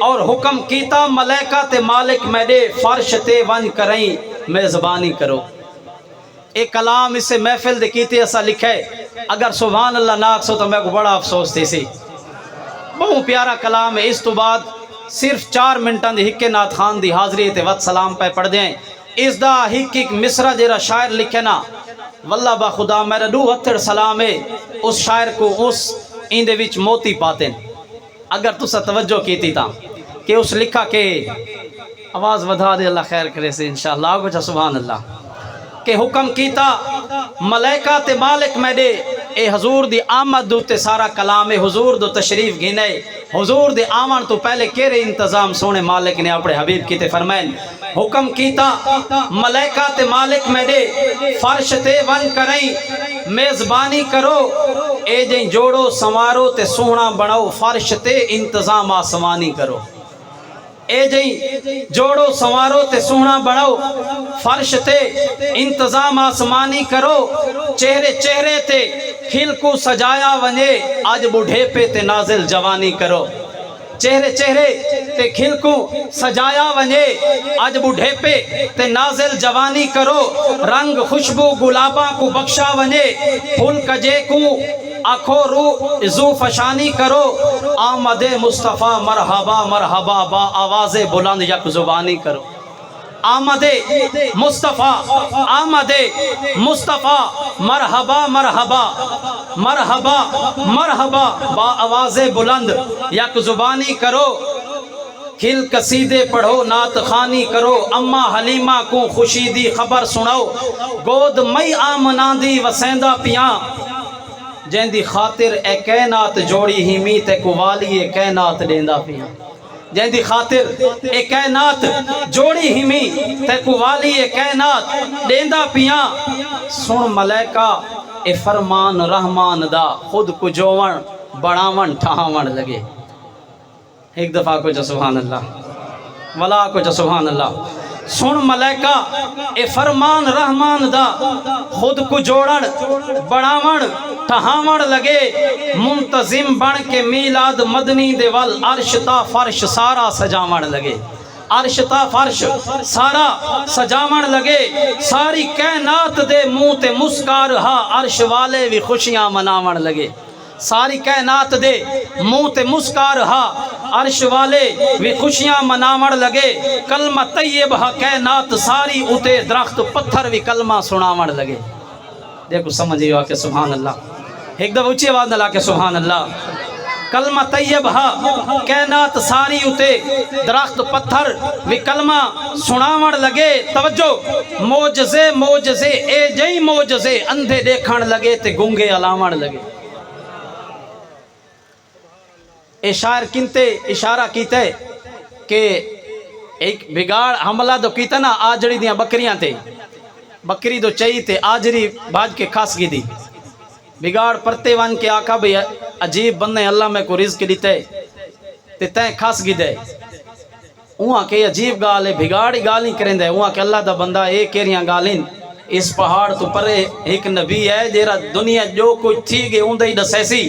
اور حکم کیتا ملائکہ تے مالک میرے فرش تے ون کریں میزبانی کرو. ایک کلام اس سے محفل دے کیتے ایسا لکھے اگر سبحان اللہ ناک سو تو میں کو بڑا افسوس تھی سی. بہت پیارا کلام ہے. اس تو بعد صرف 4 منٹاں دی ہکے نات خان دی حاضری تے وقت سلام پہ پڑھ دیں. اس دا ہک مصرع جیرا شاعر لکھے نا واللہ با خدا میرا دو ہتھڑ سلام ہے اس شاعر کو اس ایندے وچ موتی پاتے ہیں. اگر تسا توجہ کیتی تا کہ اس لکھا کہ آواز ودھا دے اللہ خیر کرے سے انشاءاللہ کچھ سبحان اللہ کہ حکم کیتا ملائکہ تے مالک میرے اے حضور دی آمد دو تے سارا کلام حضور دو تشریف گھنے حضور دی آمن تو پہلے کیرے انتظام سونے مالک نے اپنے حبیب کیتے فرمائن حکم کیتا ملائکہ تے مالک میرے فرش تے ون کریں میزبانی کرو اے جیں جوڑو سنوارو تے سونا بناؤ فرش تے انتظام آسمانی کرو. اے جیں جوڑو سنوارو تے سونا بناؤ فرش تے انتظام آسمانی کرو. چہرے چہرے تے کھل کو سجایا ونجے آج بڑھے پہ تے نازل جوانی کرو. چہرے چہرے تے کھل کو سجایا ونجے آج بڑھے پہ تے نازل جوانی کرو. رنگ خوشبو گلاباں کو بخشا ونجے پھول کجے کو آنکھوں رو عزو فشانی کرو. آمد مصطفیٰ مرحبا مرحبا با آواز بلند یک زبانی کرو. آمد مصطفیٰ آمد مصطفیٰ مرحبا مرحبا مرحبا مرحبا با آواز بلند یک زبانی کرو. کھل قصیدے پڑھو نعت خوانی کرو. اماں حلیمہ کو خوشی دی خبر سناؤ گود مئی آمنہ دی وسیندہ پیاں جن دی خاطر اے کائنات جوڑی ہی می تے کوالی اے کائنات دیندا پیاں. جن دی خاطر اے کائنات جوڑی ہی می تے کوالی اے کائنات دیندا پیاں. سن ملائکہ اے فرمان رحمان دا خود کو جوون بڑاون ٹھاون لگے. ایک دفعہ کو جو سبحان اللہ ولا کو جو سبحان اللہ. سن ملائکہ اے فرمان رحمان دا خود کو جوڑن بڑاون ٹھاون لگے. منتظم بن کے میلاد مدنی دے ول عرش تا فرش سارا سجاون لگے. عرش تا فرش سارا سجاون لگے. ساری کائنات دے منہ تے مسکار ہا عرش والے بھی خوشیاں مناون لگے. ساری کائنات دے منہ تے مسکار ہا عرش والے بھی خوشیاں مناون لگے. کلمہ طیب ہا کائنات ساری اتے درخت پتھر بھی کلمہ سناون لگے. دیکھو سمجھئے ہو کہ سبحان اللہ. ایک دفعہ اچھی آواز نہ لا کے سبحان اللہ. کلمہ طیب ہا کائنات ساری اتے درخت پتھر بھی کلمہ سناون لگے. توجہ موجزے موجزے اے جئی موجزے اندھے دیکھن لگے تے گنگے علاوਣ لگے. اے شاعر کنتے اشارہ کیتے کہ ایک بگاڑ حملہ دو کیتا نا آجڑی دیاں بکریاں تے بکری دو چاہی تے آجری باج کے کھاس گی دی. بگاڑ پرتے وان کے آقا بھی عجیب بندے اللہ میں کو رزق دیتے تے تین کھاس گی دے. وہاں کے عجیب گالے بگاڑی گالیں کریں دے. وہاں کہ اللہ دا بندہ ایک کیریاں گالیں اس پہاڑ تو پرے ایک نبی ہے جیرا دنیا جو کوئی تھی گے اندھے ہی دسیسی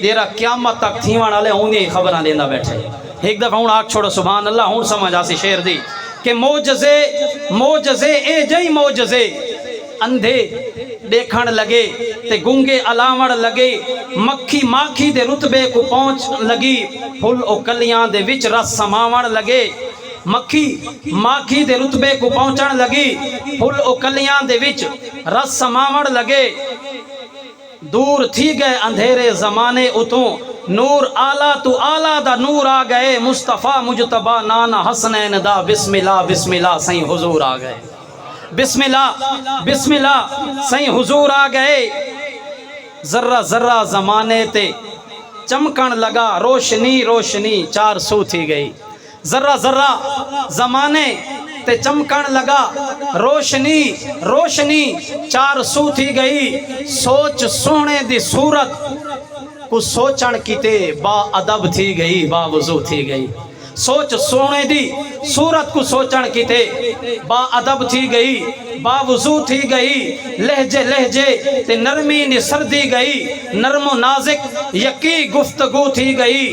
جیرا قیامت تک تھیوان آلے اندھے خبران دیندہ بیٹھے. ایک دفعہ ہون آگ چھوڑو سبحان اللہ. ہون سمجھ آسی شیر دی کہ موجزے موجزے اے جئی موجزے اندھے دیکھن لگے تے گنگے علاوڑ لگے. مکھی ماکھی دے رتبے کو پہنچ لگی پھل او کلیاں دے وچ رس سماوڑ لگے. مکھی ماکھی دے رتبے کو پہنچن لگی پھل او کلیاں دے وچ رس سماوڑ لگے. دور تھی گئے اندھیرے زمانے اتوں نور آلہ تو آلہ دا نور آ گئے. مصطفیٰ مجتبہ نانا حسنین دا بسم اللہ بسم اللہ سائیں حضور آ گئے. بسم اللہ بسم اللہ سائیں حضور آ گئے. ذرہ ذرہ زمانے تے چمکن لگا روشنی روشنی 400 تھی گئی. ذرہ ذرہ زمانے تے چمکن لگا روشنی روشنی 400 تھی گئی. سوچ سونے دی صورت کو سوچن کیتے با ادب تھی گئی با وضو تھی گئی. سوچ سونے دی صورت کو سوچن کیتے با ادب تھی گئی با وضو تھی گئی. لہجے لہجے تے نرمی نی سردی گئی نرم و نازک یقی گفتگو تھی گئی.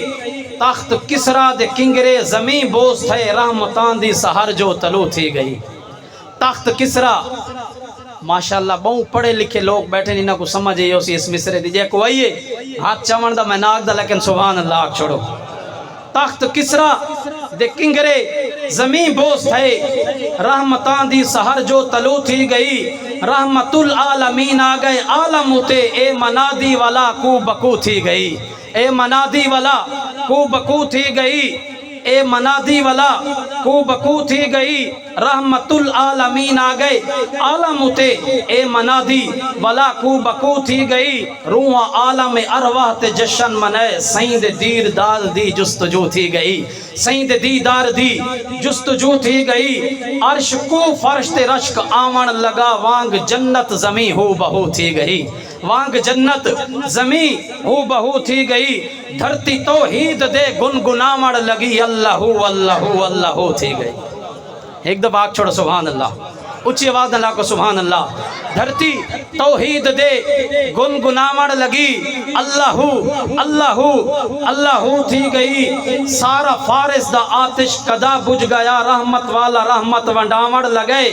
تخت کسرا دے کنگرے زمین بوز تھے رحمتان دی سہر جو تلو تھی گئی تخت کسرا ماشاءاللہ بہت پڑھے لکھے لوگ بیٹھے نہیں نہ کو سمجھے اسی اس مصرے دی جے کو آئیے ہاتھ چمن دا میں ناک دا لیکن سبحان اللہ آگ چھوڑو تخت کسرا دے کنگرے زمین بوز تھے رحمتان دی سہر جو تلو تھی گئی رحمت العالمین آ گئے عالم ہوتے اے منادی والا کو بکو تھی گئی اے منادی والا کو بکو تھی گئی اے منادی والا کو بکو تھی گئی رحمت العالمین آ گئے عالم ہوتے اے منادی والا کو بکو تھی گئی روح عالم ارواح تے جشن منائے سیند دیر دار دی جستجو تھی گئی سیند دیدار دی جستجو تھی گئی عرش کو فرش تے رشک آمن لگا وانگ جنت زمین ہو بہو تھی گئی وانگ جنت زمین ہو بہو تھی گئی دھرتی توحید دے گنگنامڑ لگی اللہ اللہ اللہ تھی گئی ایک دفعہ آگ چھوڑو سبحان اللہ اچھی آواز اللہ کو سبحان اللہ دھرتی توحید دے گنگنامڑ لگی اللہ اللہ اللہ تھی گئی سارا فارس دا آتش کدا بجھ گیا رحمت والا رحمت ونڈامڑ لگے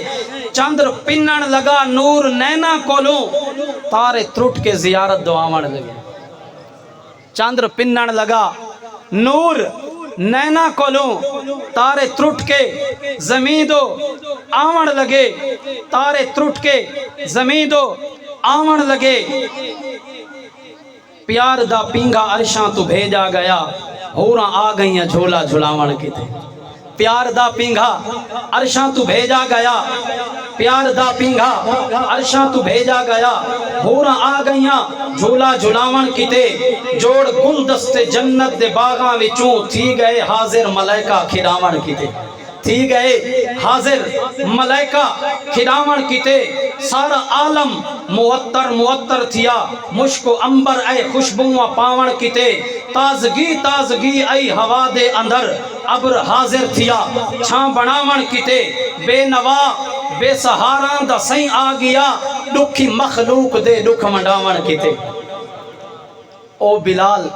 چندر پنن لگا نور نینا کولوں تارے ترٹ کے زیارت دعامڑ لگے چندر پنن لگا نور نینا کولوں تارے ترٹ کے زمین دو آمن لگے تارے ترٹ کے زمین دو آمن لگے پیار دا پینگا عرشاں تو بھیجا گیا ہوراں آ گئیاں جھولا جھلاون کی تھے پیار دا پینگا عرشاں تو بھیجا گیا پیار دا پینگا عرشاں تو بھیجا گیا ہوراں آ گئیاں جھولا جھلاون کیتے جوڑ گلدست جنت دے باغاں وچوں تھی گئے حاضر ملائکہ کھڑاون کیتے تھی گئے حاضر ملائکہ کھڑاون کیتے سارا عالم معطر معطر تھیا مشک و امبر اے خوشبو پاون کیتے تازگی تازگی اے ہوا دے اندر ابر حاضر تھیا چھاں بناون کیتے بے نوا بے سہاراں دا سائیں آ گیا دکھی مخلوق دے دکھ منڈاون کیتے او بلال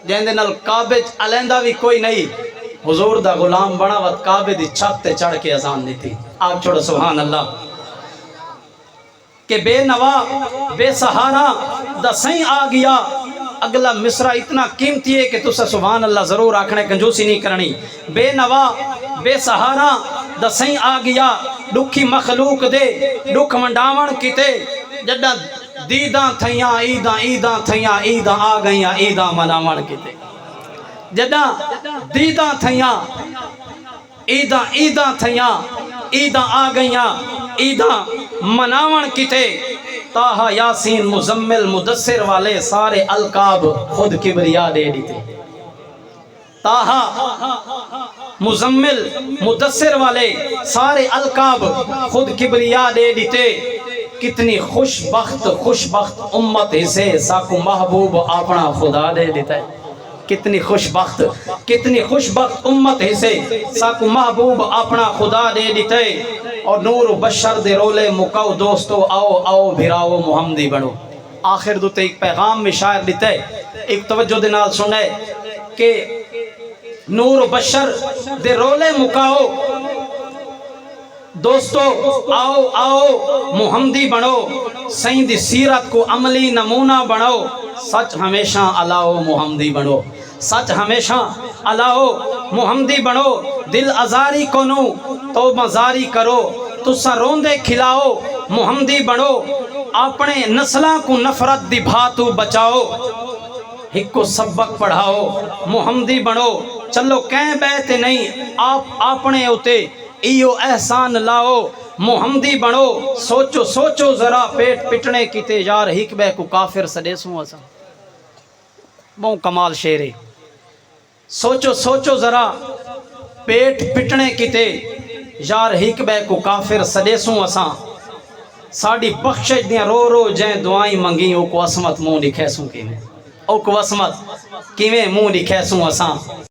جیندے نال کعبے علیندہ بھی کوئی نہیں حضور دا غلام بنا وقت کعبے دی چھت تے چڑھ کے اذان دیتی آگ چھوڑو سبحان اللہ کہ بے نوا بے سہارا دا سائیں آ گیا اگلا مصرع اتنا قیمتی ہے کہ تسا سبحان اللہ ضرور آکھنے کنجوسی نہیں کرنی بے نوا بے سہارا دا سائیں آ گیا دکھی مخلوق دے دکھ منڈاون کیتے جڈا دیداں تھیاں عیداں عیداں تھیاں عیداں آ گئیاں عیداں مناون کیتے جداں دیداں تھیاں عیداں عیداں تھیاں عیداں آ گئیاں عیداں مناون کیتے تاہا یاسین مزمل مدثر والے سارے القاب خود کبریا دے دیتے تاہا مزمل مدثر والے سارے القاب خود کبریا دے دیتے کتنی خوش بخت امت اسے ساکو محبوب اپنا خدا دے دیتا ہے کتنی خوش بخت امت اسے ساکو محبوب اپنا خدا دے دیتے اور نور و بشر دے رولے مکاؤ دوستو آؤ آؤ بھراؤ محمدی بنو آخر دوتے ایک پیغام میں شاعر دیتے ایک توجہ دے نال سنے کہ نور و بشر دے رولے مکاؤ دوستو آؤ آؤ محمدی بنو سائیں دی سیرت کو عملی نمونہ بنو سچ ہمیشہ علاؤ محمدی بنو سچ ہمیشہ علاؤ محمدی بنو دل ازاری کنو تو مزاری کرو تسا روندے کھلاؤ محمدی بنو اپنے نسلاں کو نفرت دی بھاتو بچاؤ ایک کو سبق پڑھاؤ محمدی بنو چلو کہیں بیت نہیں آپ اپنے ہوتے ایو احسان لاؤ محمدی بنو سوچو سوچو ذرا پیٹ پٹنے کیتے یار حکبہ کو کافر سڈے سوں اسا بہت کمال شعر ہے سوچو سوچو ذرا پیٹ پٹنے کیتے یار حکبہ کو کافر سڈے سوں اسا ساڑی بخشش دیاں رو رو جائیں دعائیں منگیں او کو عصمت منہ لکھے سوں کیویں او کو عصمت کیویں منہ لکھے سوں اسا